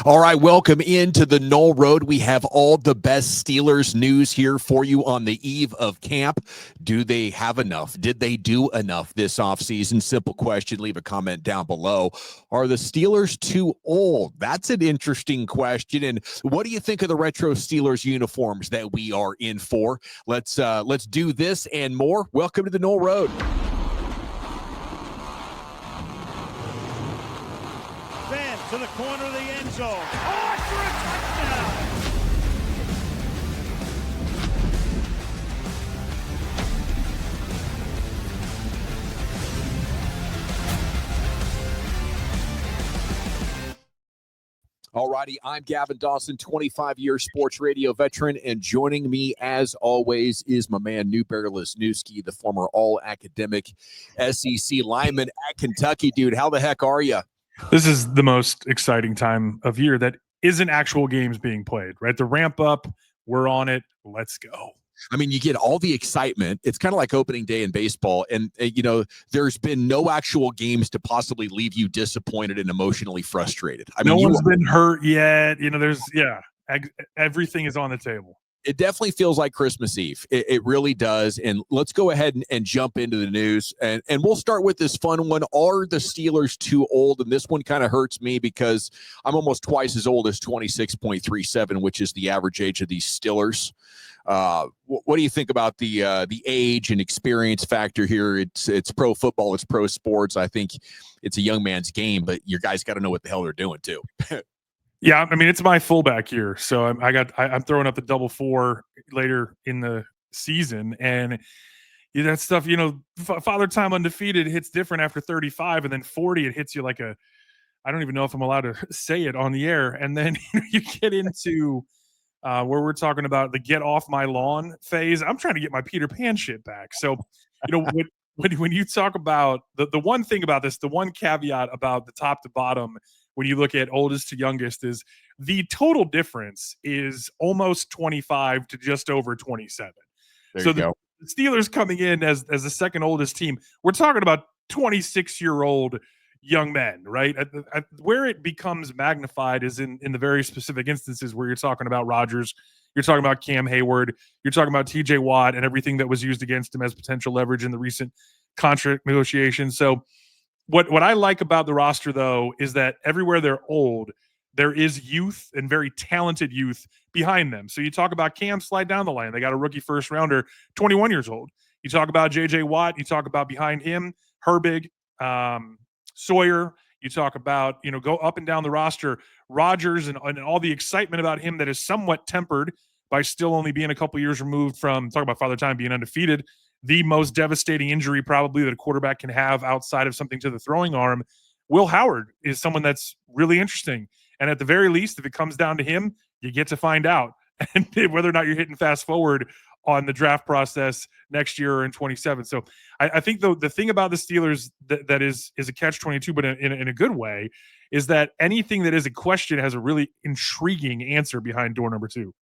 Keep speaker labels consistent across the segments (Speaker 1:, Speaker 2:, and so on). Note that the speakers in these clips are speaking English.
Speaker 1: All right, welcome into the Noll Road. We have all the best Steelers news here for you on the eve of camp. Do they have enough? Did they do enough this offseason? Simple question. Leave a comment down below. Are the Steelers too old? That's an interesting question. And what do you think of the retro Steelers uniforms that we are in for? Let's do this and more. Welcome to the Noll Road.
Speaker 2: To the corner of the end zone. Oh, for a touchdown!
Speaker 1: All righty, I'm Gavin Dawson, 25-year sports radio veteran, and joining me, as always, is my man, Newberry Lesniewski, the former all-academic SEC lineman at Kentucky. Dude, how the heck are you?
Speaker 3: This is the most exciting time of year that isn't actual games being played, right? The ramp up, we're on it. Let's go.
Speaker 1: I mean, you get all the excitement. It's kind of like opening day in baseball. And, there's been no actual games to possibly leave you disappointed and emotionally frustrated. I mean,
Speaker 3: no one's been hurt yet. Everything is on the table.
Speaker 1: It definitely feels like Christmas Eve. It really does. And let's go ahead and jump into the news. And we'll start with this fun one. Are the Steelers too old? And this one kind of hurts me because I'm almost twice as old as 26.37, which is the average age of these Steelers. What do you think about the age and experience factor here? It's pro football. It's pro sports. I think it's a young man's game, but your guys got to know what the hell they're doing too.
Speaker 3: Yeah, I mean, it's my fullback year, so I'm throwing up the double four later in the season, and that stuff, Father Time undefeated hits different after 35, and then 40 it hits you like I don't even know if I'm allowed to say it on the air, and then you get into where we're talking about the get off my lawn phase. I'm trying to get my Peter Pan shit back, so when you talk about the one thing about this, the one caveat about the top to bottom. When you look at oldest to youngest, is the total difference is almost 25 to just over 27. So the Steelers coming in as the second oldest team, we're talking about 26-year-old young men, right? Where it becomes magnified is in the very specific instances where you're talking about Rodgers, you're talking about Cam Hayward, you're talking about TJ Watt and everything that was used against him as potential leverage in the recent contract negotiations. So What I like about the roster, though, is that everywhere they're old, there is youth and very talented youth behind them. So you talk about Cam, slide down the line. They got a rookie first rounder, 21 years old. You talk about J.J. Watt. You talk about behind him, Herbig, Sawyer. You talk about, go up and down the roster, Rodgers and all the excitement about him that is somewhat tempered by still only being a couple years removed from, talk about Father Time being undefeated, the most devastating injury probably that a quarterback can have outside of something to the throwing arm. Will Howard is someone that's really interesting. And at the very least, if it comes down to him, you get to find out and whether or not you're hitting fast forward on the draft process next year or in 27. So I think the thing about the Steelers that is a catch-22, but in a good way, is that anything that is a question has a really intriguing answer behind door number 2.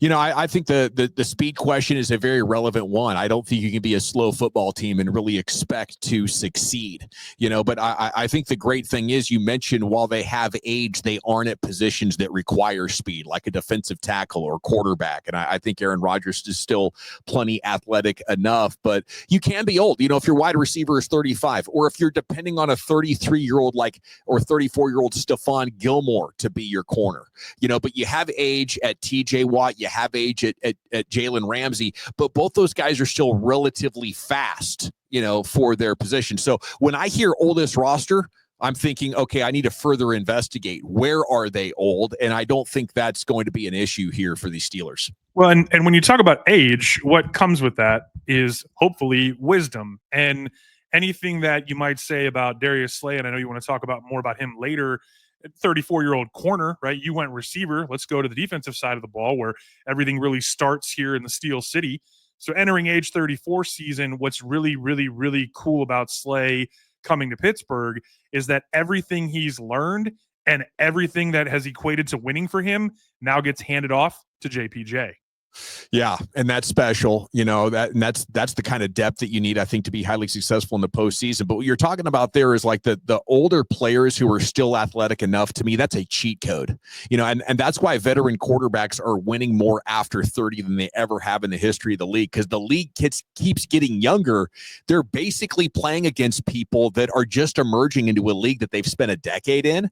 Speaker 1: I think the speed question is a very relevant one. I don't think you can be a slow football team and really expect to succeed, but I think the great thing is you mentioned while they have age, they aren't at positions that require speed, like a defensive tackle or quarterback. And I think Aaron Rodgers is still plenty athletic enough, but you can be old, if your wide receiver is 35, or if you're depending on a 33-year-old or 34-year-old Stephon Gilmore to be your corner, but you have age at TJ Watt. You have age at Jalen Ramsey, but both those guys are still relatively fast, for their position. So when I hear oldest roster, I'm thinking, okay, I need to further investigate. Where are they old? And I don't think that's going to be an issue here for the Steelers.
Speaker 3: Well, and when you talk about age, what comes with that is hopefully wisdom. And anything that you might say about Darius Slay, and I know you want to talk about more about him later, 34-year-old corner, right? You went receiver. Let's go to the defensive side of the ball where everything really starts here in the Steel City. So entering age 34 season, what's really, really, really cool about Slay coming to Pittsburgh is that everything he's learned and everything that has equated to winning for him now gets handed off to JPJ.
Speaker 1: Yeah, and that's special, and that's the kind of depth that you need, I think, to be highly successful in the postseason. But what you're talking about there is like the older players who are still athletic enough. To me, that's a cheat code, and that's why veteran quarterbacks are winning more after 30 than they ever have in the history of the league, because the league keeps getting younger. They're basically playing against people that are just emerging into a league that they've spent a decade in,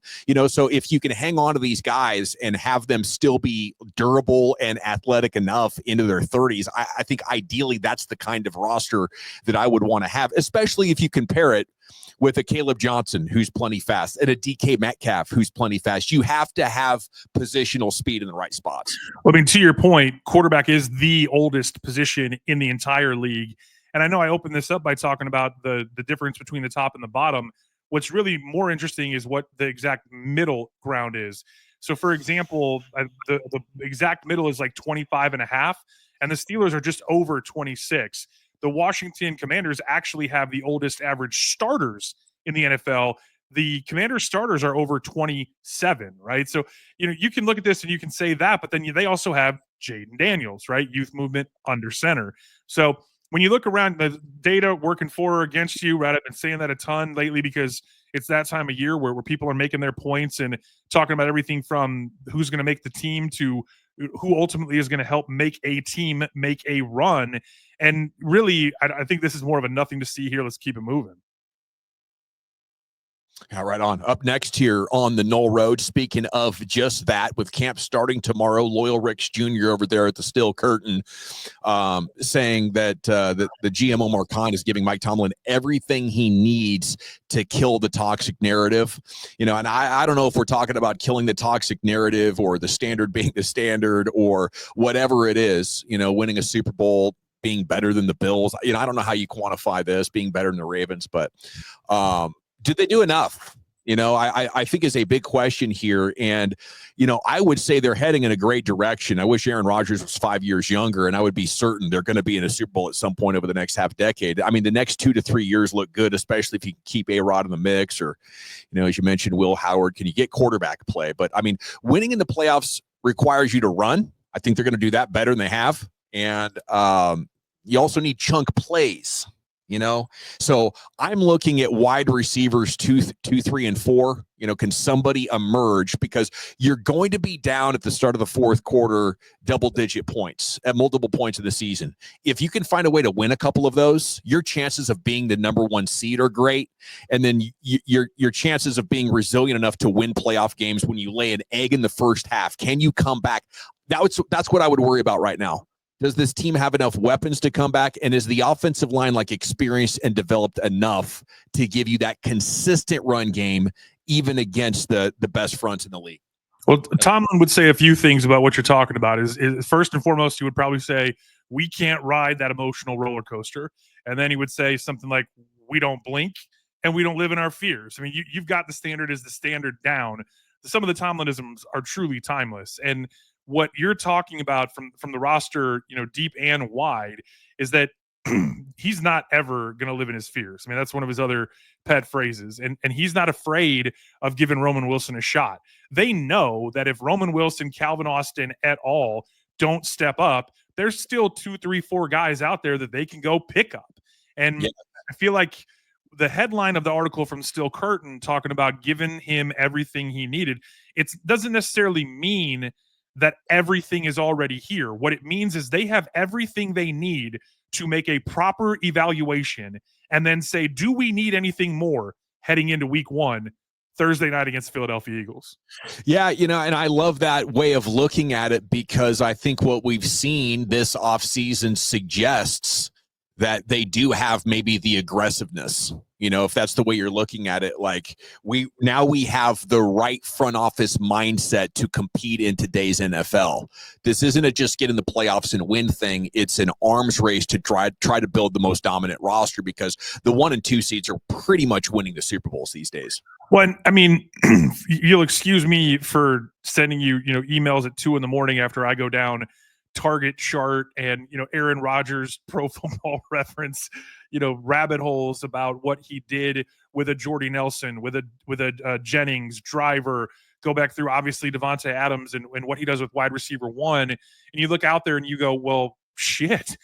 Speaker 1: so if you can hang on to these guys and have them still be durable and athletic enough into their 30s, I think ideally that's the kind of roster that I would want to have, especially if you compare it with a Caleb Johnson who's plenty fast and a DK Metcalf who's plenty fast. You have to have positional speed in the right spots.
Speaker 3: Well, I mean, to your point, quarterback is the oldest position in the entire league. And I know I opened this up by talking about the difference between the top and the bottom. What's really more interesting is what the exact middle ground is. So, for example, the exact middle is like 25 and a half, and the Steelers are just over 26. The Washington Commanders actually have the oldest average starters in the NFL. The Commanders starters are over 27, right? So, you can look at this and you can say that, but then they also have Jaden Daniels, right? Youth movement under center. So when you look around, the data working for or against you, right? I've been saying that a ton lately because it's that time of year where people are making their points and talking about everything from who's going to make the team to who ultimately is going to help make a team make a run. And really, I think this is more of a nothing to see here. Let's keep it moving.
Speaker 1: Yeah, right on. Up next here on the Noll Road, speaking of just that, with camp starting tomorrow, Loyal Ricks Jr. over there at the Steel Curtain saying that the GM Omar Khan is giving Mike Tomlin everything he needs to kill the toxic narrative. And I don't know if we're talking about killing the toxic narrative or the standard being the standard or whatever it is, winning a Super Bowl, being better than the Bills. I don't know how you quantify this, being better than the Ravens, but did they do enough? I think is a big question here. And, I would say they're heading in a great direction. I wish Aaron Rodgers was 5 years younger, and I would be certain they're going to be in a Super Bowl at some point over the next half decade. I mean, the next 2 to 3 years look good, especially if you keep A-Rod in the mix or, as you mentioned, Will Howard, can you get quarterback play? But, I mean, winning in the playoffs requires you to run. I think they're going to do that better than they have. And you also need chunk plays. So I'm looking at wide receivers 2, 3, and 4. Can somebody emerge? Because you're going to be down at the start of the fourth quarter, double-digit points at multiple points of the season. If you can find a way to win a couple of those, your chances of being the number 1 seed are great. And then your chances of being resilient enough to win playoff games when you lay an egg in the first half. Can you come back? That's what I would worry about right now. Does this team have enough weapons to come back? And is the offensive line experienced and developed enough to give you that consistent run game, even against the best fronts in the league?
Speaker 3: Well, Tomlin would say a few things about what you're talking about. Is first and foremost, he would probably say, we can't ride that emotional roller coaster. And then he would say something like, we don't blink and we don't live in our fears. I mean, you've got the standard as the standard down. Some of the Tomlinisms are truly timeless. And what you're talking about from the roster, deep and wide, is that he's not ever going to live in his fears. I mean, that's one of his other pet phrases. And he's not afraid of giving Roman Wilson a shot. They know that if Roman Wilson, Calvin Austin et al. Don't step up, there's still 2, 3, 4 guys out there that they can go pick up. And yeah. I feel like the headline of the article from Steel Curtain talking about giving him everything he needed, it doesn't necessarily mean that everything is already here. What it means is they have everything they need to make a proper evaluation and then say, do we need anything more heading into week 1, Thursday night against Philadelphia Eagles?
Speaker 1: Yeah, and I love that way of looking at it, because I think what we've seen this offseason suggests that they do have maybe the aggressiveness, if that's the way you're looking at it. We have the right front office mindset to compete in today's NFL. This isn't a just get in the playoffs and win thing. It's an arms race to try to build the most dominant roster, because the 1 and 2 seeds are pretty much winning the Super Bowls these days.
Speaker 3: Well, I mean, you'll excuse me for sending you, emails at 2 a.m. after I go down Target chart and Aaron Rodgers Pro Football Reference rabbit holes about what he did with a Jordy Nelson, with a Jennings, Driver, go back through obviously Devontae Adams and what he does with wide receiver one, and you look out there and you go, well, shit.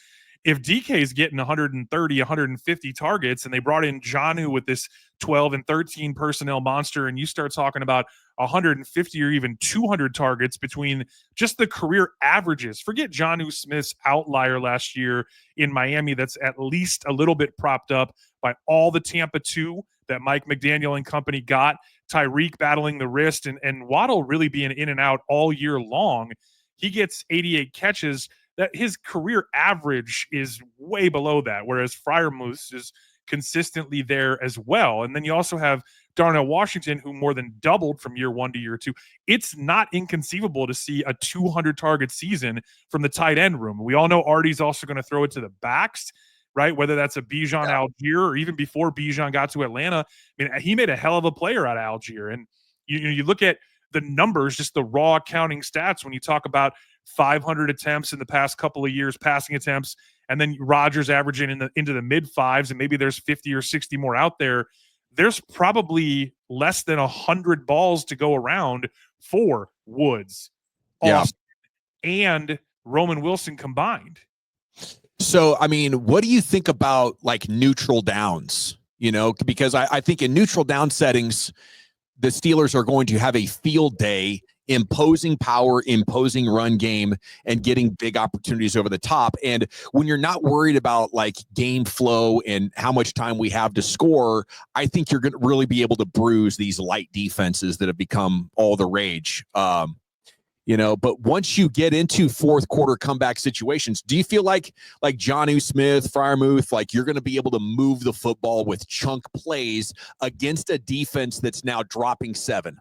Speaker 3: If DK is getting 130, 150 targets, and they brought in Jonnu with this 12 and 13 personnel monster, and you start talking about 150 or even 200 targets between just the career averages. Forget Jonnu Smith's outlier last year in Miami that's at least a little bit propped up by all the Tampa 2 that Mike McDaniel and company got, Tyreek battling the wrist, and Waddle really being in and out all year long. He gets 88 catches. That his career average is way below that, whereas Freiermuth is consistently there as well. And then you also have Darnell Washington, who more than doubled from year 1 to year 2. It's not inconceivable to see a 200-target season from the tight end room. We all know Artie's also going to throw it to the backs, right? Whether that's a Bijan Algier or even before Bijan got to Atlanta. I mean, he made a hell of a player out of Algier. And you look at the numbers, just the raw counting stats, when you talk about 500 attempts in the past couple of years, passing attempts, and then Rodgers averaging into the mid fives, and maybe there's 50 or 60 more out there. There's probably less than 100 balls to go around for Woods, Austin, and Roman Wilson combined.
Speaker 1: So, I mean, what do you think about like neutral downs? You know, because I think in neutral down settings, the Steelers are going to have a field day imposing power, imposing run game, and getting big opportunities over the top. And when you're not worried about like game flow and how much time we have to score, I think you're going to really be able to bruise these light defenses that have become all the rage. You know, but once you get into fourth quarter comeback situations, do you feel like Jonnu Smith, Freiermuth, like you're going to be able to move the football with chunk plays against a defense that's now dropping 7?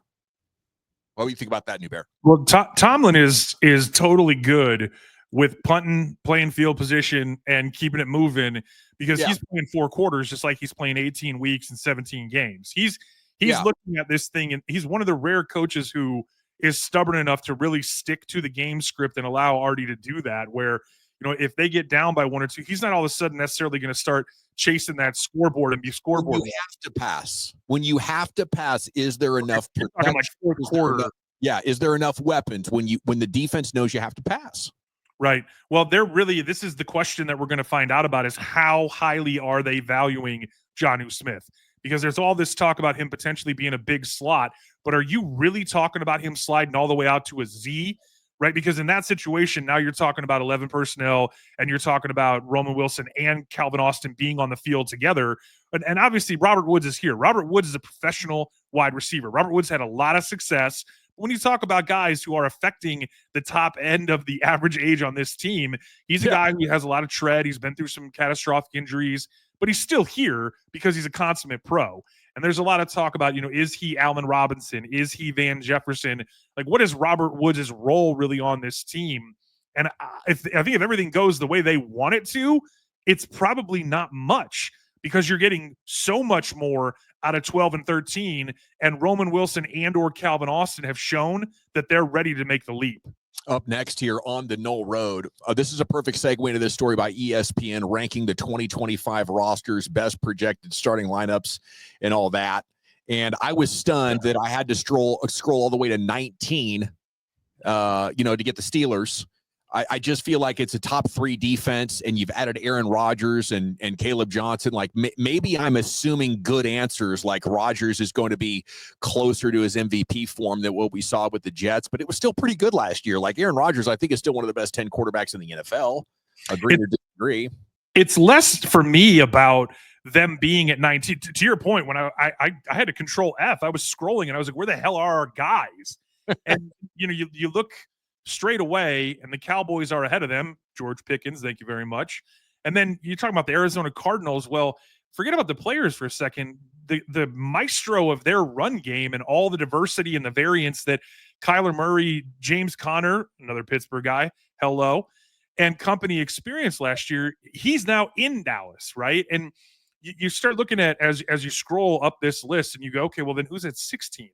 Speaker 1: What do you think about that, New Bear?
Speaker 3: Well, Tomlin is totally good with punting, playing field position, and keeping it moving because he's playing 4 quarters just like he's playing 18 weeks and 17 games. He's looking at this thing, and he's one of the rare coaches who is stubborn enough to really stick to the game script and allow Artie to do that, where, you know, if they get down by 1 or 2, he's not all of a sudden necessarily going to start chasing that scoreboard and be scoreboard.
Speaker 1: When you have to pass. When you have to pass, is there enough protection?
Speaker 3: Like fourth quarter.
Speaker 1: Is there enough weapons when the defense knows you have to pass?
Speaker 3: Right. Well, this is the question that we're going to find out about, is how highly are they valuing Jonnu Smith? Because there's all this talk about him potentially being a big slot, but are you really talking about him sliding all the way out to a Z? Right? Because in that situation, now you're talking about 11 personnel, and you're talking about Roman Wilson and Calvin Austin being on the field together. And obviously, Robert Woods is here. Robert Woods is a professional wide receiver. Robert Woods had a lot of success. When you talk about guys who are affecting the top end of the average age on this team, he's a guy who has a lot of tread. He's been through some catastrophic injuries, but he's still here because he's a consummate pro. And there's a lot of talk about, you know, is he Allen Robinson? Is he Van Jefferson? Like, what is Robert Woods' role really on this team? And I think if everything goes the way they want it to, it's probably not much, because you're getting so much more out of 12 and 13, and Roman Wilson and or Calvin Austin have shown that they're ready to make the leap.
Speaker 1: Up next here on the Noll Road, this is a perfect segue into this story by ESPN, ranking the 2025 rosters, best projected starting lineups, and all that. And I was stunned that I had to scroll all the way to 19, to get the Steelers. I just feel like it's a top 3 defense, and you've added Aaron Rodgers and Caleb Johnson. Like maybe I'm assuming good answers, like Rodgers is going to be closer to his MVP form than what we saw with the Jets, but it was still pretty good last year. Like Aaron Rodgers, I think, is still one of the best 10 quarterbacks in the NFL. Agree or disagree? It's
Speaker 3: less for me about them being at 19. To your point, when I had to control F, I was scrolling and I was like, where the hell are our guys? And you look straight away, and the Cowboys are ahead of them. George Pickens, thank you very much. And then you're talking about the Arizona Cardinals. Well, forget about the players for a second. The maestro of their run game and all the diversity and the variance that Kyler Murray, James Conner, another Pittsburgh guy, hello, and company experienced last year, he's now in Dallas, right? And you start looking at, as you scroll up this list, and you go, okay, well, then who's at 16?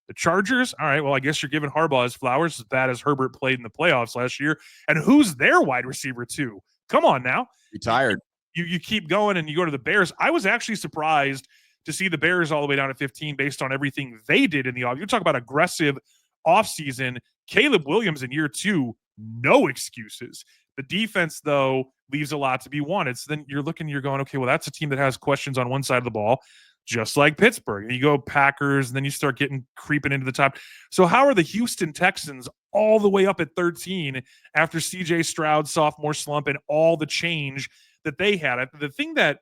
Speaker 3: The Chargers? All right, well, I guess you're giving Harbaugh his flowers, as bad as Herbert played in the playoffs last year. And who's their wide receiver, too? Come on now.
Speaker 1: Retired.
Speaker 3: You keep going, and you go to the Bears. I was actually surprised to see the Bears all the way down at 15 based on everything they did in the off. You talk about aggressive offseason. Caleb Williams in year 2, no excuses. The defense, though, leaves a lot to be wanted. So then you're going, okay, well, that's a team that has questions on one side of the ball, just like Pittsburgh. And you go Packers, and then you start creeping into the top. So how are the Houston Texans all the way up at 13 after CJ Stroud's sophomore slump and all the change that they had? The thing that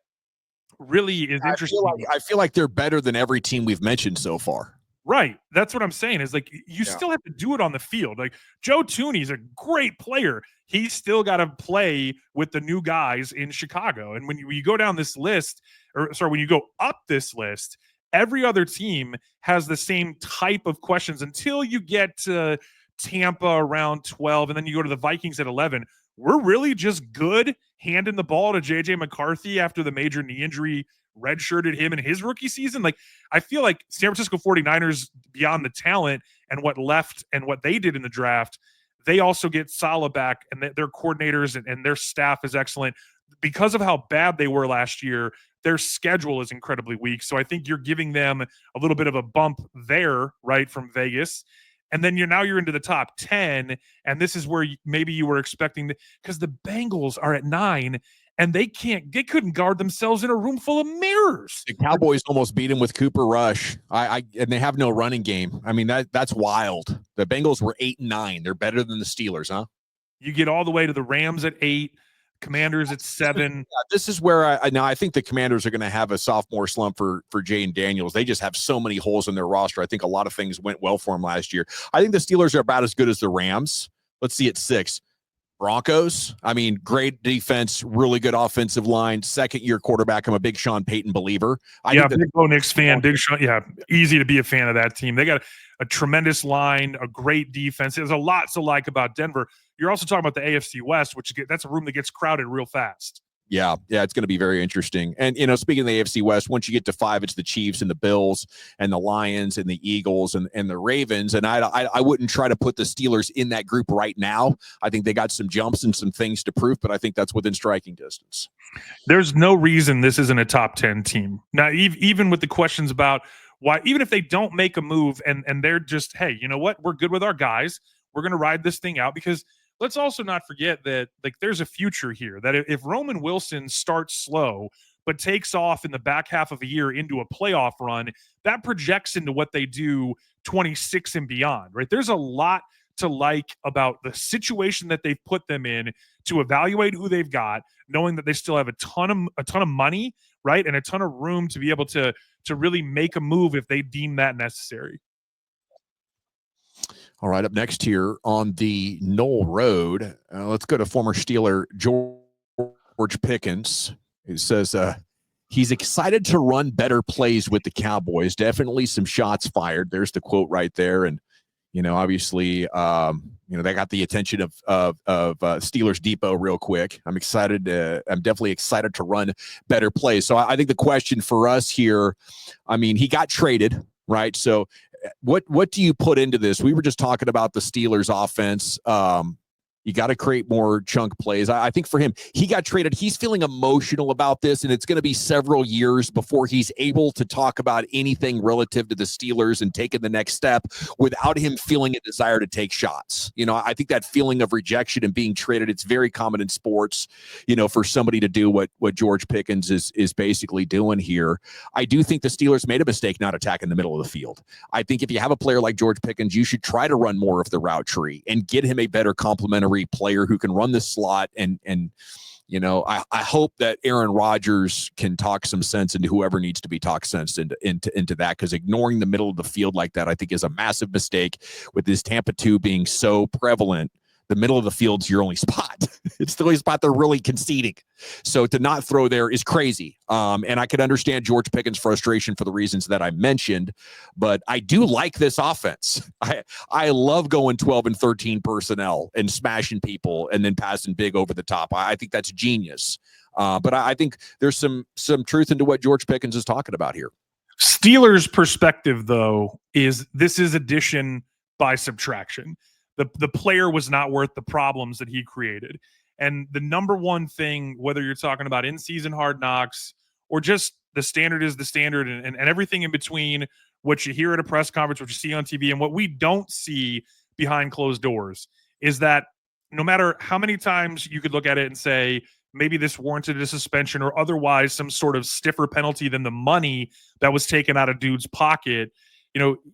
Speaker 3: really is interesting.
Speaker 1: I feel like they're better than every team we've mentioned so far.
Speaker 3: Right. That's what I'm saying is like you still have to do it on the field. Like Joe Thuney's a great player. He's still got to play with the new guys in Chicago. And when you go down this list, when you go up this list, every other team has the same type of questions until you get to Tampa around 12, and then you go to the Vikings at 11. We're really just good handing the ball to J.J. McCarthy after the major knee injury redshirted him in his rookie season. Like, I feel like San Francisco 49ers, beyond the talent and what they did in the draft, they also get Saleh back, and their coordinators and their staff is excellent. Because of how bad they were last year, their schedule is incredibly weak. So I think you're giving them a little bit of a bump there, right, from Vegas. And then you're into the top 10, and this is where maybe you were expecting because the Bengals are at 9, and they couldn't guard themselves in a room full of mirrors.
Speaker 1: The Cowboys almost beat them with Cooper Rush. And they have no running game. I mean, that's wild. The Bengals were 8-9. They're better than the Steelers, huh?
Speaker 3: You get all the way to the Rams at 8, Commanders at 7.
Speaker 1: Yeah, this is where I think the Commanders are going to have a sophomore slump for Jayden Daniels. They just have so many holes in their roster. I think a lot of things went well for them last year. I think the Steelers are about as good as the Rams. Let's see at 6. Broncos, I mean, great defense, really good offensive line, second-year quarterback. I'm a big Sean Payton believer.
Speaker 3: Big Bo Nix fan, big Sean. Yeah, easy to be a fan of that team. They got a tremendous line, a great defense. There's a lot to like about Denver. You're also talking about the AFC West, that's a room that gets crowded real fast.
Speaker 1: Yeah, it's going to be very interesting. And, speaking of the AFC West, once you get to 5, it's the Chiefs and the Bills and the Lions and the Eagles and the Ravens. And I wouldn't try to put the Steelers in that group right now. I think they got some jumps and some things to prove, but I think that's within striking distance.
Speaker 3: There's no reason this isn't a top 10 team. Now, even with the questions about why, even if they don't make a move and they're just, hey, you know what? We're good with our guys. We're going to ride this thing out because let's also not forget that there's a future here, that if Roman Wilson starts slow but takes off in the back half of a year into a playoff run, that projects into what they do 26 and beyond, right? There's a lot to like about the situation that they've put them in to evaluate who they've got, knowing that they still have a ton of money, right? And a ton of room to be able to really make a move if they deem that necessary.
Speaker 1: All right, up next here on the Noll Road, let's go to former Steeler George Pickens. He says he's excited to run better plays with the Cowboys. Definitely some shots fired. There's the quote right there. And, obviously, they got the attention of Steelers Depot real quick. I'm definitely excited to run better plays. So I think the question for us here, he got traded, right? So what do you put into this? We were just talking about the Steelers offense. You got to create more chunk plays. I think for him, he got traded. He's feeling emotional about this, and it's going to be several years before he's able to talk about anything relative to the Steelers and taking the next step without him feeling a desire to take shots. I think that feeling of rejection and being traded, it's very common in sports, for somebody to do what George Pickens is basically doing here. I do think the Steelers made a mistake not attacking the middle of the field. I think if you have a player like George Pickens, you should try to run more of the route tree and get him a better complementary player who can run the slot. And I hope that Aaron Rodgers can talk some sense into whoever needs to be talked sense into that, because ignoring the middle of the field like that, I think, is a massive mistake. With this Tampa 2 being so prevalent, the middle of the field's your only spot. It's the only spot they're really conceding. So to not throw there is crazy. And I can understand George Pickens' frustration for the reasons that I mentioned, but I do like this offense. I love going 12 and 13 personnel and smashing people and then passing big over the top. I think that's genius. But I think there's some truth into what George Pickens is talking about here.
Speaker 3: Steelers' perspective, though, is this is addition by subtraction. The player was not worth the problems that he created. And the number one thing, whether you're talking about in-season hard knocks or just the standard is the standard, and everything in between what you hear at a press conference, what you see on TV, and what we don't see behind closed doors is that no matter how many times you could look at it and say, maybe this warranted a suspension or otherwise some sort of stiffer penalty than the money that was taken out of dude's pocket.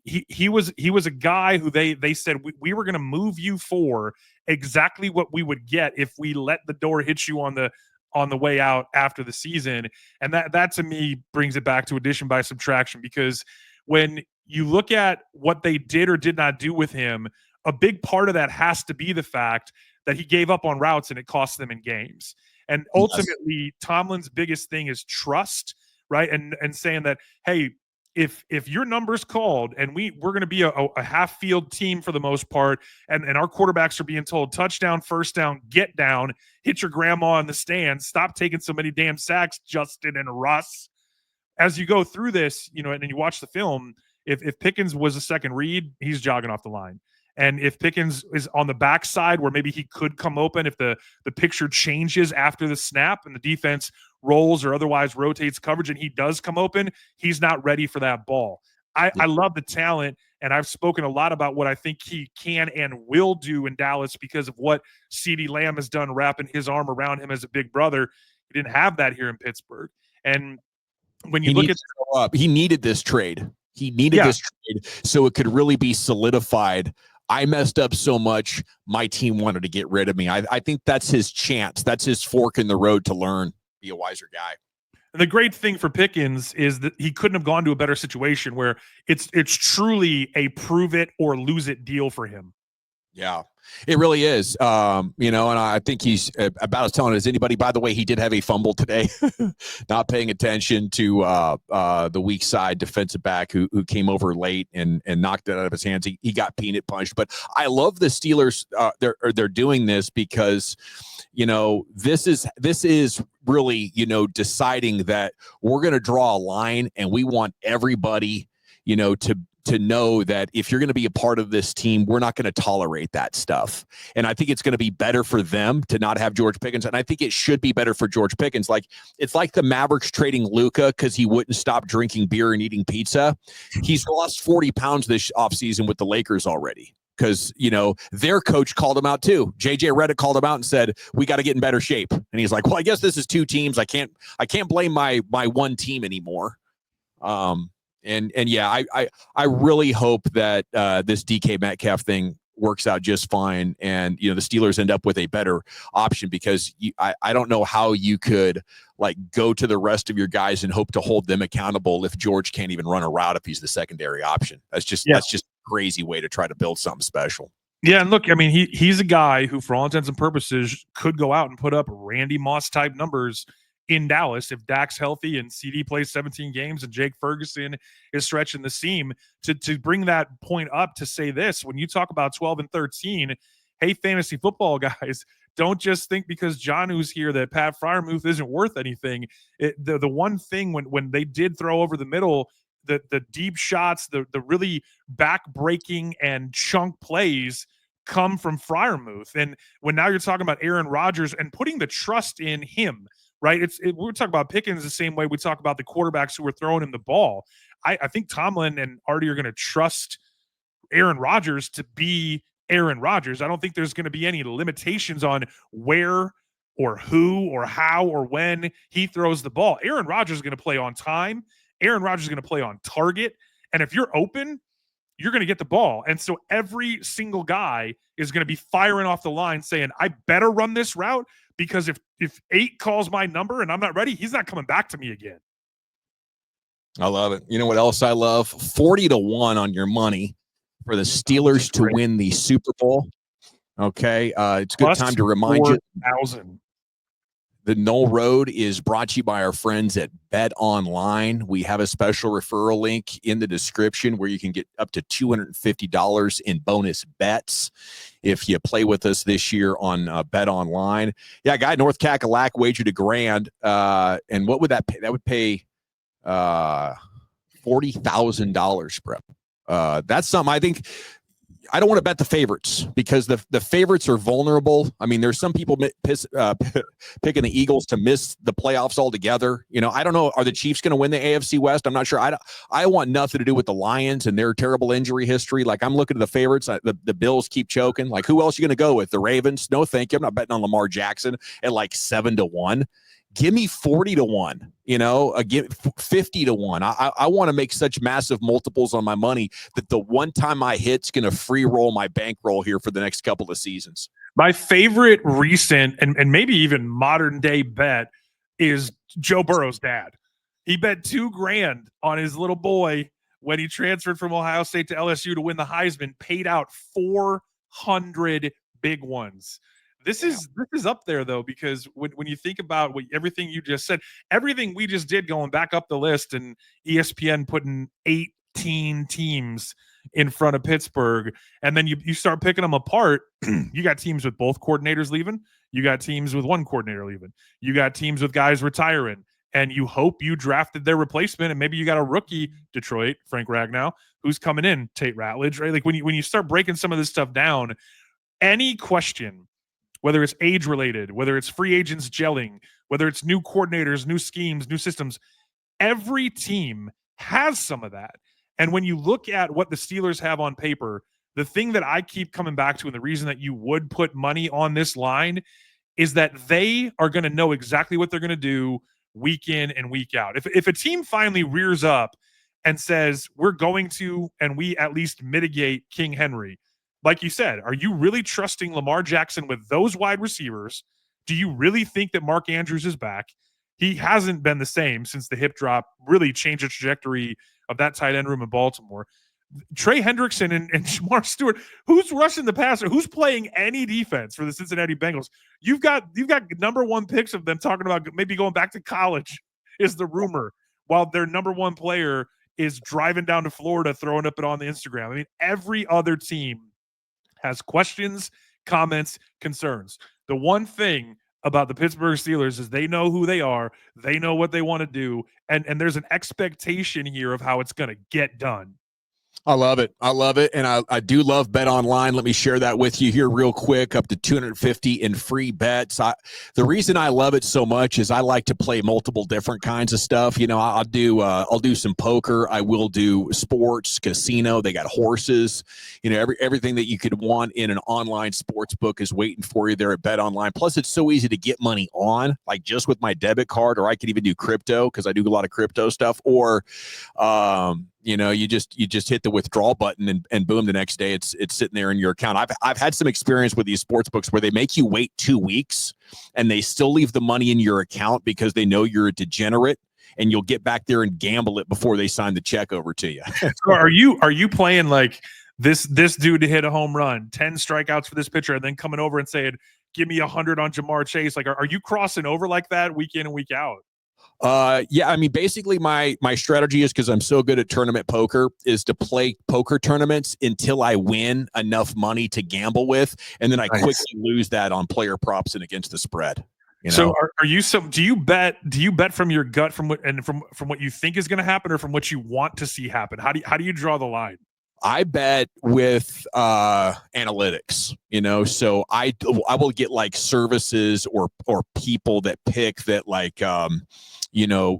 Speaker 3: He was a guy who they said we were going to move you for exactly what we would get if we let the door hit you on the way out after the season. And that to me brings it back to addition by subtraction, because when you look at what they did or did not do with him, a big part of that has to be the fact that he gave up on routes and it cost them in games. And ultimately, Tomlin's biggest thing is trust, right? And saying that, hey, if your number's called and we're going to be a half field team for the most part, and our quarterbacks are being told touchdown, first down, get down, hit your grandma in the stands, stop taking so many damn sacks, Justin and Russ. As you go through this, and you watch the film, if Pickens was a second read, he's jogging off the line. And if Pickens is on the backside where maybe he could come open, if the picture changes after the snap and the defense rolls or otherwise rotates coverage and he does come open, he's not ready for that ball. I love the talent, and I've spoken a lot about what I think he can and will do in Dallas because of what CeeDee Lamb has done wrapping his arm around him as a big brother. He didn't have that here in Pittsburgh. And when you look at
Speaker 1: he needed this trade. He needed this trade so it could really be solidified. I messed up so much, my team wanted to get rid of me. I think that's his chance. That's his fork in the road to learn, be a wiser guy.
Speaker 3: And the great thing for Pickens is that he couldn't have gone to a better situation where it's truly a prove it or lose it deal for him.
Speaker 1: Yeah, it really is. And I think he's about as talented as anybody. By the way, he did have a fumble today, not paying attention to the weak side defensive back who came over late and knocked it out of his hands. He got peanut punched. But I love the Steelers. They're doing this because, this is really, deciding that we're going to draw a line and we want everybody, to know that if you're going to be a part of this team, we're not going to tolerate that stuff. And I think it's going to be better for them to not have George Pickens. And I think it should be better for George Pickens. It's like the Mavericks trading Luka because he wouldn't stop drinking beer and eating pizza. He's lost 40 pounds this offseason with the Lakers already because, their coach called him out too. JJ Redick called him out and said, we got to get in better shape. And he's like, well, I guess this is two teams. I can't blame my one team anymore. And yeah, I really hope that this DK Metcalf thing works out just fine, and the Steelers end up with a better option because I don't know how you could go to the rest of your guys and hope to hold them accountable if George can't even run a route if he's the secondary option. That's just a crazy way to try to build something special. Yeah,
Speaker 3: and look, I mean, he's a guy who, for all intents and purposes, could go out and put up Randy Moss type numbers in Dallas if Dak's healthy and CD plays 17 games and Jake Ferguson is stretching the seam. To bring that point up to say this, when you talk about 12 and 13, hey, fantasy football guys, don't just think because Jonu's here that Pat Freiermuth isn't worth anything. The one thing when they did throw over the middle, the deep shots, the really back-breaking and chunk plays come from Freiermuth. And when now you're talking about Aaron Rodgers and putting the trust in him, right? We're talking about Pickens the same way we talk about the quarterbacks who are throwing him the ball. I think Tomlin and Artie are going to trust Aaron Rodgers to be Aaron Rodgers. I don't think there's going to be any limitations on where or who or how or when he throws the ball. Aaron Rodgers is going to play on time. Aaron Rodgers is going to play on target. And if you're open, you're going to get the ball. And so every single guy is going to be firing off the line saying, I better run this route because if 8 calls my number and I'm not ready, he's not coming back to me again.
Speaker 1: I love it. You know what else I love? 40-1 on your money for the Steelers to win the Super Bowl. Okay. It's a good time to remind you.
Speaker 3: 4,000.
Speaker 1: The Noll Road is brought to you by our friends at Betonline. We have a special referral link in the description where you can get up to $250 in bonus bets if you play with us this year on Betonline. Yeah, a guy in North Cackalack wagered $1,000. And what would that pay? That would pay $40,000, bro. That's something I think. I don't want to bet the favorites because the favorites are vulnerable. I mean, there's some people picking the Eagles to miss the playoffs altogether. I don't know. Are the Chiefs going to win the AFC West? I'm not sure. I want nothing to do with the Lions and their terrible injury history. Like, I'm looking at the favorites. The Bills keep choking. Like, who else are you going to go with? The Ravens? No, thank you. I'm not betting on Lamar Jackson at like 7-1. Give me 40-1, give 50-1. I want to make such massive multiples on my money that the one time I hit's going to free roll my bankroll here for the next couple of seasons.
Speaker 3: My favorite recent and maybe even modern day bet is Joe Burrow's dad. He bet $2,000 on his little boy when he transferred from Ohio State to LSU to win the Heisman, paid out 400 big ones. This is up there, though, because when you think about everything you just said, everything we just did going back up the list, and ESPN putting 18 teams in front of Pittsburgh, and then you start picking them apart, you got teams with both coordinators leaving, you got teams with one coordinator leaving, you got teams with guys retiring, and you hope you drafted their replacement, and maybe you got a rookie, Detroit, Frank Ragnow, who's coming in, Tate Ratledge, right? Like when you start breaking some of this stuff down, any question, whether it's age-related, whether it's free agents gelling, whether it's new coordinators, new schemes, new systems, every team has some of that. And when you look at what the Steelers have on paper, the thing that I keep coming back to and the reason that you would put money on this line is that they are going to know exactly what they're going to do week in and week out. If a team finally rears up and says, we're going to, and we at least mitigate King Henry, like you said, are you really trusting Lamar Jackson with those wide receivers? Do you really think that Mark Andrews is back? He hasn't been the same since the hip drop really changed the trajectory of that tight end room in Baltimore. Trey Hendrickson and Shamar Stewart, who's rushing the passer? Who's playing any defense for the Cincinnati Bengals? You've got number one picks of them talking about maybe going back to college is the rumor, while their number one player is driving down to Florida, throwing up it on the Instagram. I mean, every other team has questions, comments, concerns. The one thing about the Pittsburgh Steelers is they know who they are, they know what they want to do, and there's an expectation here of how it's going to get done.
Speaker 1: I love it. And I do love Betonline. Let me share that with you here real quick, up to 250 in free bets. The reason I love it so much is I like to play multiple different kinds of stuff. I'll do some poker. I will do sports, casino. They got horses, everything that you could want in an online sports book is waiting for you there at Betonline. Plus it's so easy to get money on, like just with my debit card, or I could even do crypto because I do a lot of crypto stuff, or, you just hit the withdrawal button and boom, the next day it's sitting there in your account. I've had some experience with these sports books where they make you wait 2 weeks and they still leave the money in your account because they know you're a degenerate and you'll get back there and gamble it before they sign the check over to you.
Speaker 3: So are you playing like this dude to hit a home run, 10 strikeouts for this pitcher, and then coming over and saying, give me 100 on Jamar Chase? Like, are you crossing over like that week in and week out?
Speaker 1: Yeah, I mean, basically my strategy is, because I'm so good at tournament poker, is to play poker tournaments until I win enough money to gamble with, and then I quickly lose that on player props and against the spread.
Speaker 3: So are you do you bet from your gut, from what you think is going to happen, or from what you want to see happen? How do you draw the line?
Speaker 1: I bet with analytics, so I will get like services or people that pick that, like,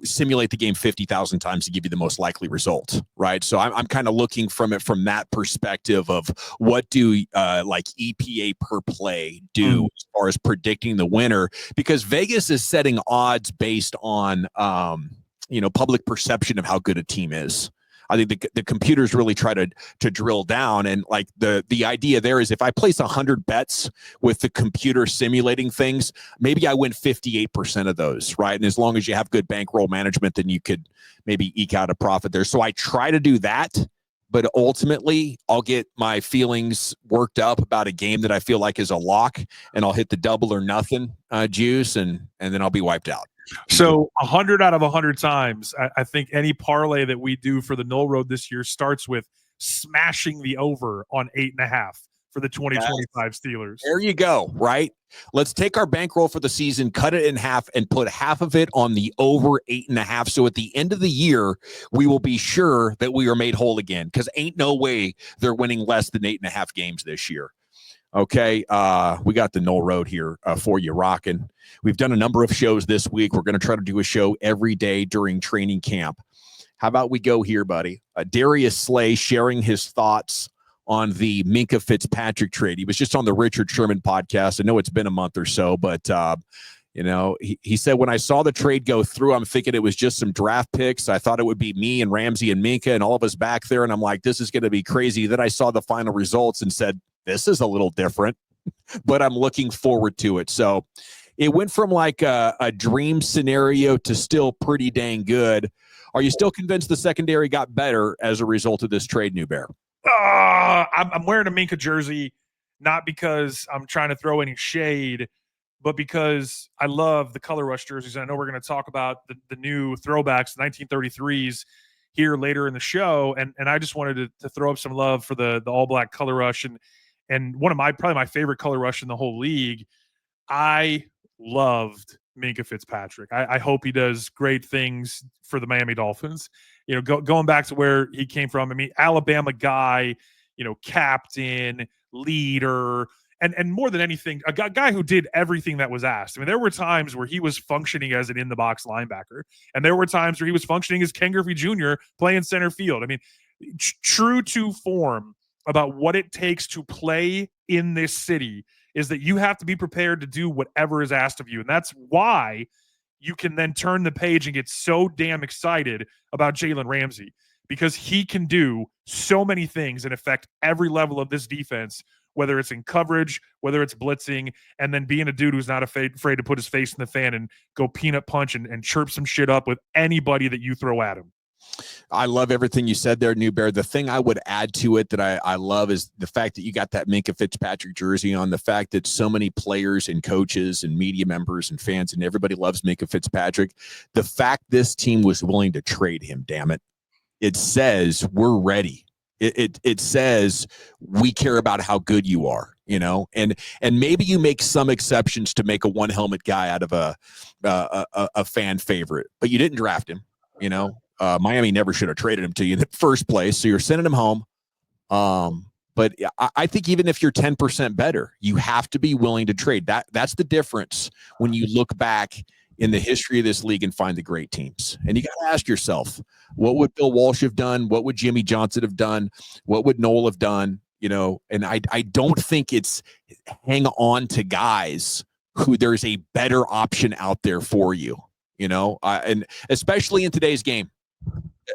Speaker 1: simulate the game 50,000 times to give you the most likely result, right? So I'm kind of looking from it from that perspective of what do like EPA per play do as far as predicting the winner, because Vegas is setting odds based on public perception of how good a team is. I think the computers really try to drill down, and like the idea there is, if I place 100 bets with the computer simulating things, maybe I win 58% of those, right? And as long as you have good bankroll management, then you could maybe eke out a profit there. So I try to do that, but ultimately I'll get my feelings worked up about a game that I feel like is a lock, and I'll hit the double or nothing juice, and then I'll be wiped out.
Speaker 3: So 100 out of 100 times, I think any parlay that we do for the Noll Road this year starts with smashing the over on 8.5 for the 2025 Steelers.
Speaker 1: There you go, right? Let's take our bankroll for the season, cut it in half, and put half of it on the over 8.5. So at the end of the year, we will be sure that we are made whole again, because ain't no way they're winning less than 8.5 games this year. Okay, we got the Noll Road here for you rocking. We've done a number of shows this week. We're going to try to do a show every day during training camp. How about we go here, buddy? Darius Slay sharing his thoughts on the Minkah Fitzpatrick trade. He was just on the Richard Sherman podcast. I know it's been a month or so, but he said, when I saw the trade go through, I'm thinking it was just some draft picks. I thought it would be me and Ramsey and Minkah and all of us back there. And I'm like, this is going to be crazy. Then I saw the final results and said, this is a little different, but I'm looking forward to it. So it went from like a dream scenario to still pretty dang good. Are you still convinced the secondary got better as a result of this trade, New Bear?
Speaker 3: I'm wearing a Minkah jersey, not because I'm trying to throw any shade, but because I love the color rush jerseys. And I know we're going to talk about the new throwbacks, 1933s, here later in the show. And I just wanted to throw up some love for the all black color rush and one of probably my favorite color rush in the whole league. I loved Minkah Fitzpatrick. I hope he does great things for the Miami Dolphins. Going back to where he came from. I mean, Alabama guy, captain, leader, and more than anything, a guy who did everything that was asked. I mean, there were times where he was functioning as an in-the-box linebacker, and there were times where he was functioning as Ken Griffey Jr. playing center field. I mean, true to form about what it takes to play in this city is that you have to be prepared to do whatever is asked of you. And that's why you can then turn the page and get so damn excited about Jalen Ramsey, because he can do so many things and affect every level of this defense, whether it's in coverage, whether it's blitzing, and then being a dude who's not afraid to put his face in the fan and go peanut punch and chirp some shit up with anybody that you throw at him.
Speaker 1: I love everything you said there, New Bear. The thing I would add to it that I love is the fact that you got that Minkah Fitzpatrick jersey on, the fact that so many players and coaches and media members and fans and everybody loves Minkah Fitzpatrick. The fact this team was willing to trade him, damn it. It says we're ready. It says we care about how good you are, and maybe you make some exceptions to make a one helmet guy out of a fan favorite, but you didn't draft him, Miami never should have traded him to you in the first place. So you're sending him home. But I think even if you're 10% better, you have to be willing to trade. That's the difference when you look back in the history of this league and find the great teams. And you got to ask yourself, what would Bill Walsh have done? What would Jimmy Johnson have done? What would Noll have done? And I don't think it's hang on to guys who there's a better option out there for you, and especially in today's game.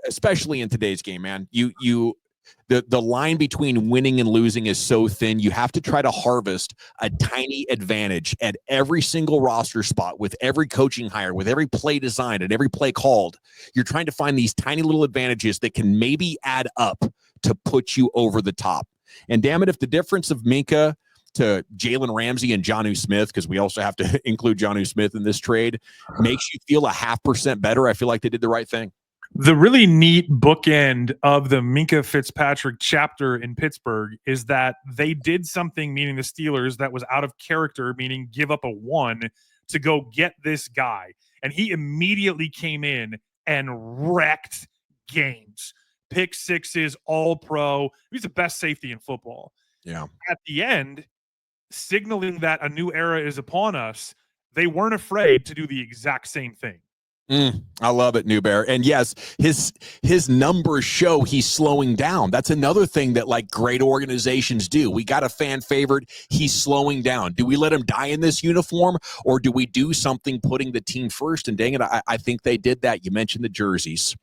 Speaker 1: Especially in today's game, man, the line between winning and losing is so thin. You have to try to harvest a tiny advantage at every single roster spot, with every coaching hire, with every play designed and every play called. You're trying to find these tiny little advantages that can maybe add up to put you over the top. And damn it, if the difference of Minkah to Jalen Ramsey and Jonnu Smith, because we also have to include Jonnu Smith in this trade, makes you feel 0.5% better, I feel like they did the right thing.
Speaker 3: The really neat bookend of the Minkah Fitzpatrick chapter in Pittsburgh is that they did something, meaning the Steelers, that was out of character, meaning give up a 1 to go get this guy. And he immediately came in and wrecked games. Pick sixes, all pro. He's the best safety in football.
Speaker 1: Yeah.
Speaker 3: At the end, signaling that a new era is upon us, they weren't afraid to do the exact same thing.
Speaker 1: I love it, New Bear. And yes, his numbers show he's slowing down. That's another thing that great organizations do. We got a fan favorite. He's slowing down. Do we let him die in this uniform, or do we do something putting the team first? And dang it, I think they did that. You mentioned the jerseys,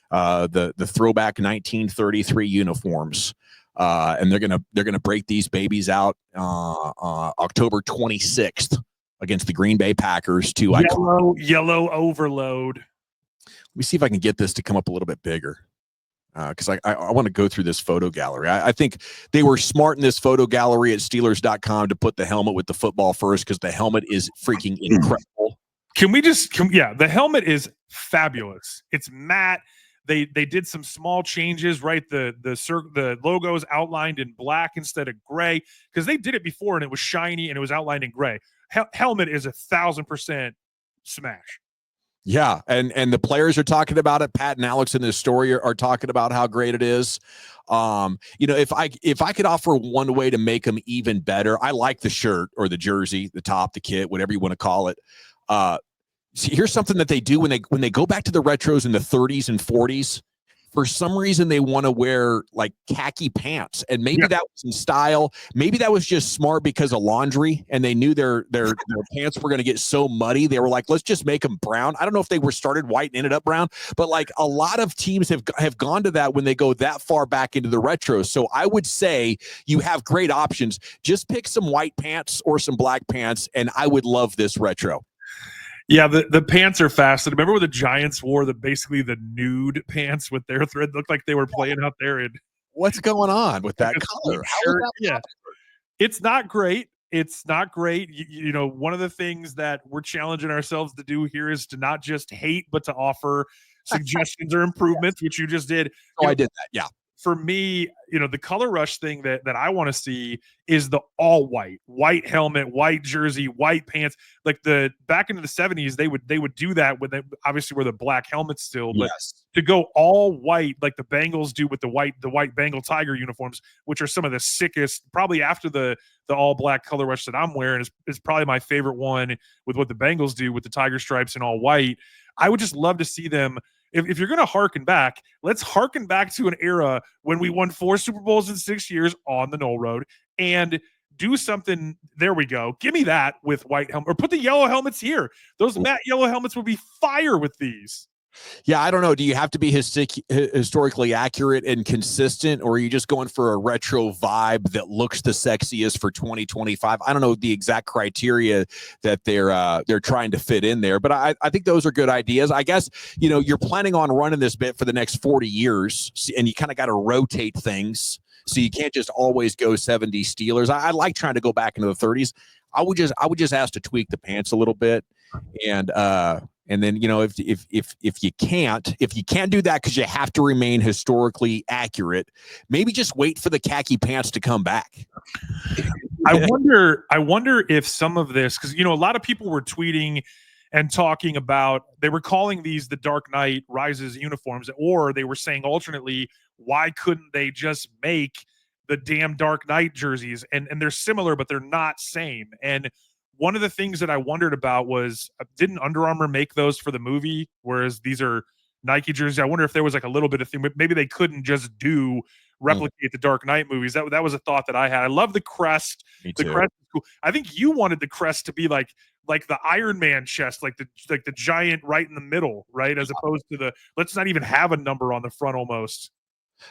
Speaker 1: the throwback 1933 uniforms. And they're gonna break these babies out October 26th. Against the Green Bay Packers.
Speaker 3: Yellow overload.
Speaker 1: Let me see if I can get this to come up a little bit bigger, because I want to go through this photo gallery. I think they were smart in this photo gallery at Steelers.com to put the helmet with the football first, because the helmet is freaking incredible.
Speaker 3: The helmet is fabulous. It's matte. They did some small changes, right? The logo is outlined in black instead of gray, because they did it before and it was shiny and it was outlined in gray. Helmet is 1,000% smash.
Speaker 1: Yeah, and the players are talking about it. Pat and Alex in this story are talking about how great it is. If I could offer one way to make them even better, I like the shirt or the jersey, the top, the kit, whatever you want to call it. See, here's something that they do when they go back to the retros in the 30s and 40s. For some reason, they want to wear like khaki pants, and maybe that was in style. Maybe that was just smart because of laundry, and they knew their pants were going to get so muddy. They were like, let's just make them brown. I don't know if they were started white and ended up brown, but like a lot of teams have gone to that when they go that far back into the retros. So I would say you have great options. Just pick some white pants or some black pants, and I would love this retro.
Speaker 3: Yeah, the pants are fast. Remember when the Giants wore basically the nude pants with their thread? Looked like they were playing out there. And
Speaker 1: what's going on with that color?
Speaker 3: It's not great. It's not great. You know, one of the things that we're challenging ourselves to do here is to not just hate, but to offer suggestions or improvements, which you just did.
Speaker 1: I did that. Yeah.
Speaker 3: For me, the color rush thing that I want to see is the all white helmet, white jersey, white pants. Like back into the 70s, they would do that when they obviously were the black helmets still, but to go all white like the Bengals do with the white Bengal Tiger uniforms, which are some of the sickest, probably after the all black color rush that I'm wearing is probably my favorite one with what the Bengals do with the tiger stripes and all white. I would just love to see them. If you're going to harken back, let's harken back to an era when we won 4 Super Bowls in 6 years on the Noll Road and do something. There we go. Give me that with white helmet, or put the yellow helmets here. Those matte yellow helmets would be fire with these.
Speaker 1: Yeah, I don't know. Do you have to be historically accurate and consistent, or are you just going for a retro vibe that looks the sexiest for 2025? I don't know the exact criteria that they're trying to fit in there, but I think those are good ideas. I guess, you're planning on running this bit for the next 40 years, and you kind of got to rotate things. So you can't just always go 70 Steelers. I like trying to go back into the 30s. I would just ask to tweak the pants a little bit, and then, if you can't do that because you have to remain historically accurate, maybe just wait for the khaki pants to come back.
Speaker 3: I wonder if some of this, because, a lot of people were tweeting and talking about, they were calling these the Dark Knight Rises uniforms, or they were saying alternately, why couldn't they just make the damn Dark Knight jerseys? And they're similar, but they're not same. And one of the things that I wondered about was, didn't Under Armour make those for the movie, whereas these are Nike jerseys? I wonder if there was like a little bit of thing. Maybe they couldn't just replicate the Dark Knight movies. That was a thought that I had. I love the crest.
Speaker 1: Me too.
Speaker 3: The crest is cool. I think you wanted the crest to be like the Iron Man chest, like the giant right in the middle, right? As opposed to let's not even have a number on the front almost.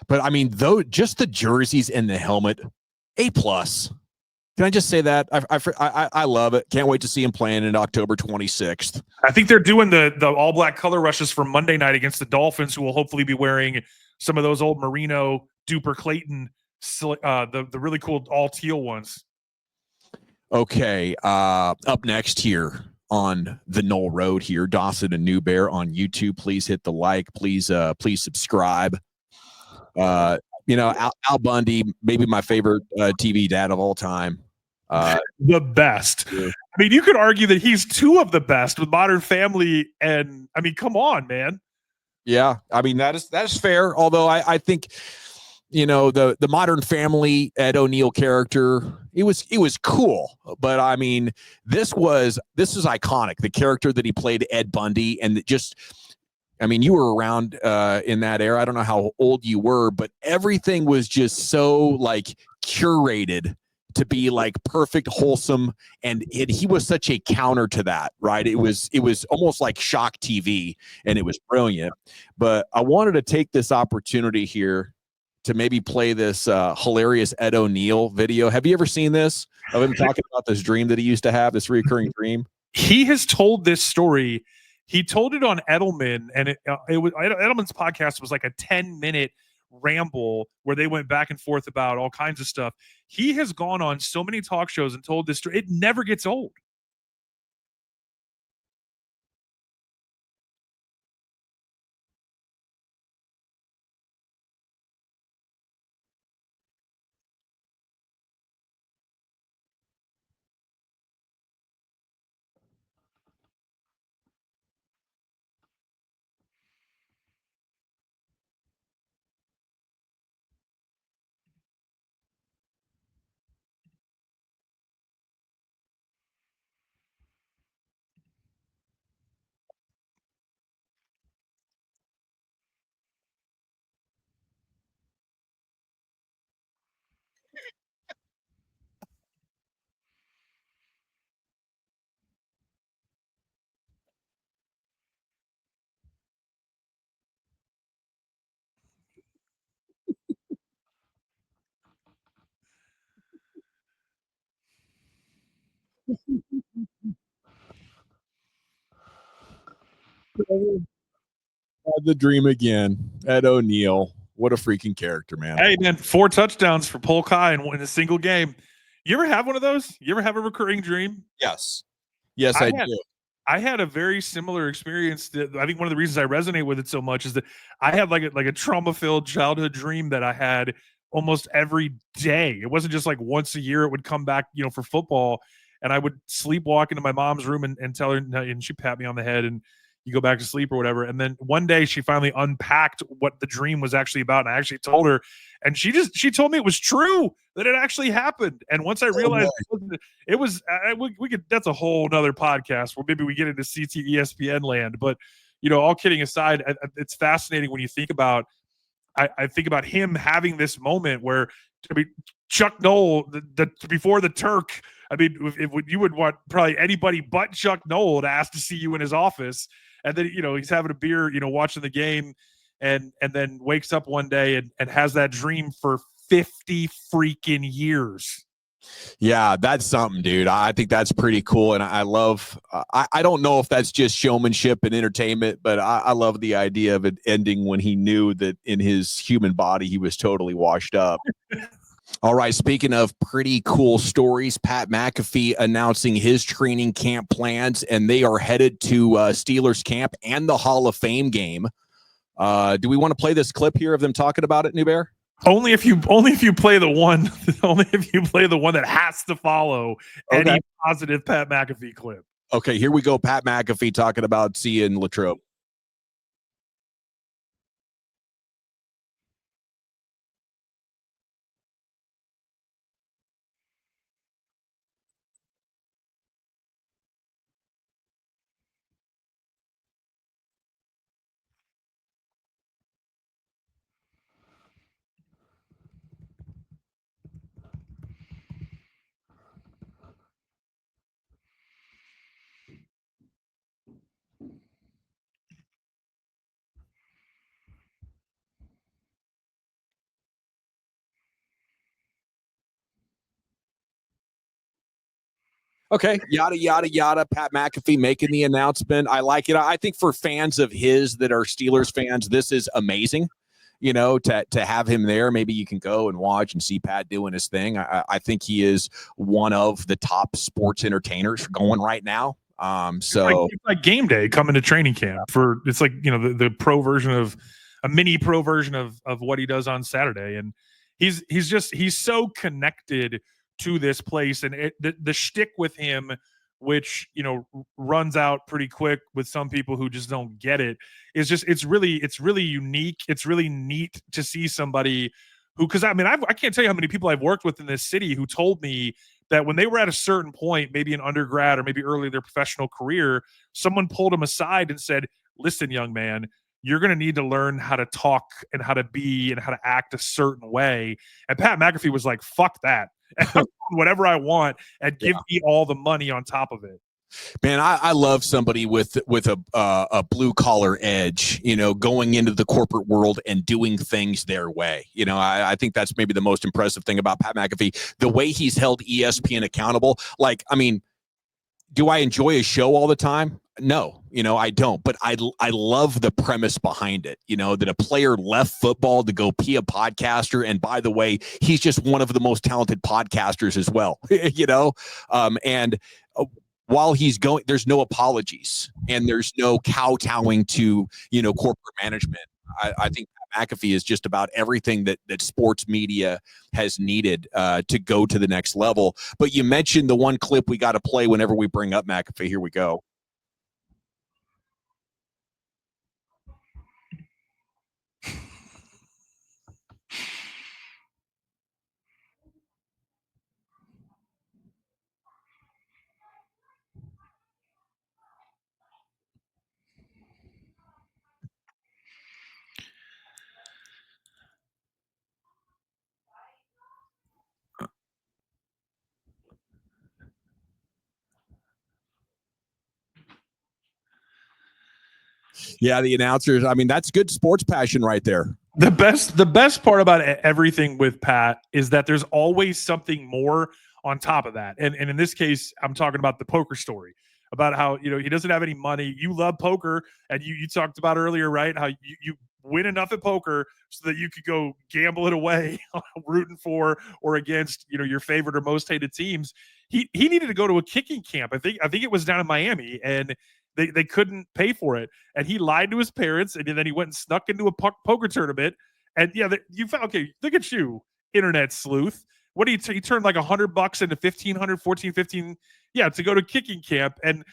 Speaker 1: But I mean, though, just the jerseys and the helmet, A+. Can I just say that? I love it. Can't wait to see him playing in October 26th.
Speaker 3: I think they're doing the all black color rushes for Monday night against the Dolphins, who will hopefully be wearing some of those old Merino Duper Clayton, the really cool all teal ones.
Speaker 1: Okay. Up next here on the Noll Road here, Dawson and New Bear on YouTube. Please hit the like. Please subscribe. Al Bundy, maybe my favorite TV dad of all time.
Speaker 3: The best. Yeah. I mean, you could argue that he's 2 of the best with Modern Family, and I mean, come on, man.
Speaker 1: Yeah, I mean that is fair. Although I think, the Modern Family Ed O'Neill character, it was cool, but I mean, this is iconic. The character that he played, Ed Bundy, and you were around in that era. I don't know how old you were, but everything was just so like curated to be like perfect, wholesome, and he was such a counter to that, right? It was almost like shock TV, and it was brilliant. But I wanted to take this opportunity here to maybe play this hilarious Ed O'Neill video. Have you ever seen this? Of him talking about this dream that he used to have, this recurring dream.
Speaker 3: He has told this story. He told it on Edelman, and Edelman's podcast was like a 10-minute ramble where they went back and forth about all kinds of stuff. He has gone on so many talk shows and told this story. It never gets old.
Speaker 1: The dream again. Ed O'Neill. What a freaking character, man.
Speaker 3: Hey, man, 4 touchdowns for Polk High in a single game. You ever have one of those? You ever have a recurring dream?
Speaker 1: Yes. Yes, I do.
Speaker 3: I had a very similar experience. I think one of the reasons I resonate with it so much is that I had like a trauma-filled childhood dream that I had almost every day. It wasn't just like once a year it would come back, for football, and I would sleepwalk into my mom's room and tell her, and she'd pat me on the head and you go back to sleep or whatever. And then one day she finally unpacked what the dream was actually about, and I actually told her, and she told me it was true, that it actually happened. And once I realized it was we could, that's a whole nother podcast where maybe we get into CT ESPN land. But all kidding aside, it's fascinating when you think about. I think about him having this moment where, Chuck Noll, before the Turk. I mean, if you would want probably anybody but Chuck Noll to ask to see you in his office, and then he's having a beer, watching the game, and then wakes up one day and has that dream for 50 freaking years.
Speaker 1: Yeah, that's something, dude. I think that's pretty cool. And I love, I don't know if that's just showmanship and entertainment, but I love the idea of it ending when he knew that in his human body, he was totally washed up. All right. Speaking of pretty cool stories, Pat McAfee announcing his training camp plans, and they are headed to Steelers camp and the Hall of Fame game. Do we want to play this clip here of them talking about it, New Bear?
Speaker 3: Only if you play the one that has to follow any positive Pat McAfee clip.
Speaker 1: Okay, here we go. Pat McAfee talking about seeing Latrobe. Okay, yada, yada, yada. Pat McAfee making the announcement. I like it. I think for fans of his that are Steelers fans, this is amazing. To have him there. Maybe you can go and watch and see Pat doing his thing. I think he is one of the top sports entertainers going right now. So
Speaker 3: it's like game day coming to training camp for, it's like, the pro version of a mini pro version of what he does on Saturday. And he's so connected to this place, and the shtick with him, which runs out pretty quick with some people who just don't get it, is just it's really unique. It's really neat to see somebody who, because I can't tell you how many people I've worked with in this city who told me that when they were at a certain point, maybe in undergrad or maybe early in their professional career, someone pulled them aside and said, "Listen, young man, you're going to need to learn how to talk and how to be and how to act a certain way." And Pat McAfee was like, "Fuck that." Whatever I want, and give me all the money on top of it.
Speaker 1: Man, I love somebody with a blue collar edge, going into the corporate world and doing things their way. I think that's maybe the most impressive thing about Pat McAfee, the way he's held ESPN accountable. Do I enjoy his show all the time? No, I don't, but I love the premise behind it, that a player left football to go be a podcaster. And by the way, he's just one of the most talented podcasters as well, and while he's going, there's no apologies and there's no kowtowing to, corporate management. I think McAfee is just about everything that sports media has needed to go to the next level. But you mentioned the one clip we got to play whenever we bring up McAfee. Here we go. Yeah, the announcers. That's good sports passion right there.
Speaker 3: The best part about everything with Pat is that there's always something more on top of that. And in this case, I'm talking about the poker story, about how, you know, he doesn't have any money. You love poker, and you talked about earlier, right? How you win enough at poker so that you could go gamble it away, rooting for or against, you know, your favorite or most hated teams. He needed to go to a kicking camp. I think it was down in Miami, and they couldn't pay for it. And he lied to his parents, and then he went and snuck into a poker tournament. And yeah, you found, okay, look at you, internet sleuth. What he turned like $100 into 1,500, 14, 15. Yeah, to go to kicking camp. And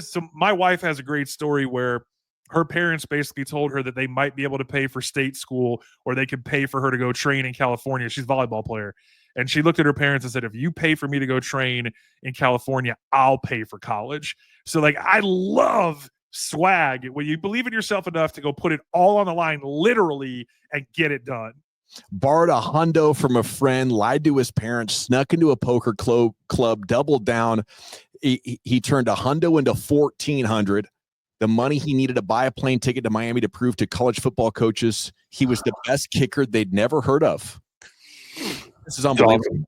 Speaker 3: so my wife has a great story where her parents basically told her that they might be able to pay for state school, or they could pay for her to go train in California. She's a volleyball player. And she looked at her parents and said, if you pay for me to go train in California, I'll pay for college. So like, I love swag when you believe in yourself enough to go put it all on the line, literally, and get it done.
Speaker 1: Borrowed a hundo from a friend, lied to his parents, snuck into a poker club, doubled down. He turned a hundo into 1,400. The money he needed to buy a plane ticket to Miami to prove to college football coaches he was the best kicker they'd never heard of. This is unbelievable.
Speaker 3: Awesome.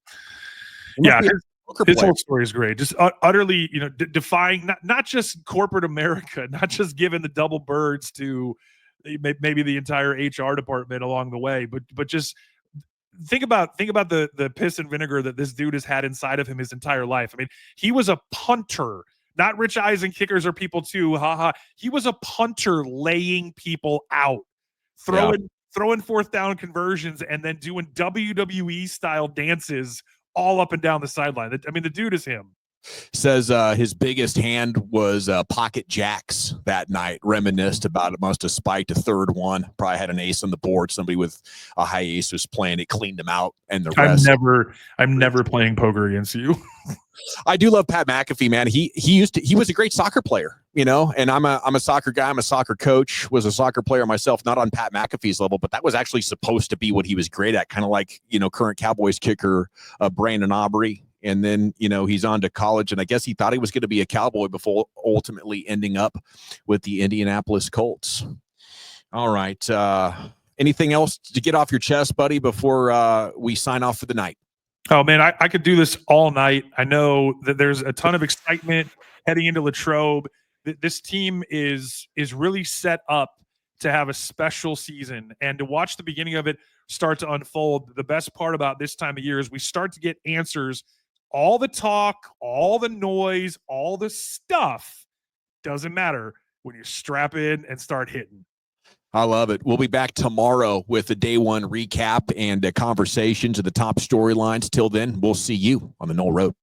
Speaker 3: Yeah, his whole story is great. Just utterly, you know, defying not just corporate America, not just giving the double birds to maybe the entire HR department along the way, but just think about the piss and vinegar that this dude has had inside of him his entire life. I mean, he was a punter. Not Rich Eisen kickers are people too. Haha. He was a punter laying people out, throwing fourth down conversions, and then doing WWE style dances all up and down the sideline. I mean, the dude is him.
Speaker 1: Says his biggest hand was pocket jacks that night. Reminisced about it. Must have spiked a third one. Probably had an ace on the board. Somebody with a high ace was playing it, cleaned him out, and the rest.
Speaker 3: I'm never playing poker against you.
Speaker 1: I do love Pat McAfee, man. He was a great soccer player, you know, and I'm a soccer guy. I'm a soccer coach, was a soccer player myself, not on Pat McAfee's level, but that was actually supposed to be what he was great at. Kind of like, you know, current Cowboys kicker, Brandon Aubrey. And then, you know, he's on to college, and I guess he thought he was going to be a Cowboy before ultimately ending up with the Indianapolis Colts. All right. Anything else to get off your chest, buddy, before we sign off for the night?
Speaker 3: Oh, man, I could do this all night. I know that there's a ton of excitement heading into Latrobe. This team is really set up to have a special season, and to watch the beginning of it start to unfold. The best part about this time of year is we start to get answers. All the talk, all the noise, all the stuff doesn't matter when you strap in and start hitting.
Speaker 1: I love it. We'll be back tomorrow with a day one recap and conversations of the top storylines. Till then, we'll see you on the Noll Road.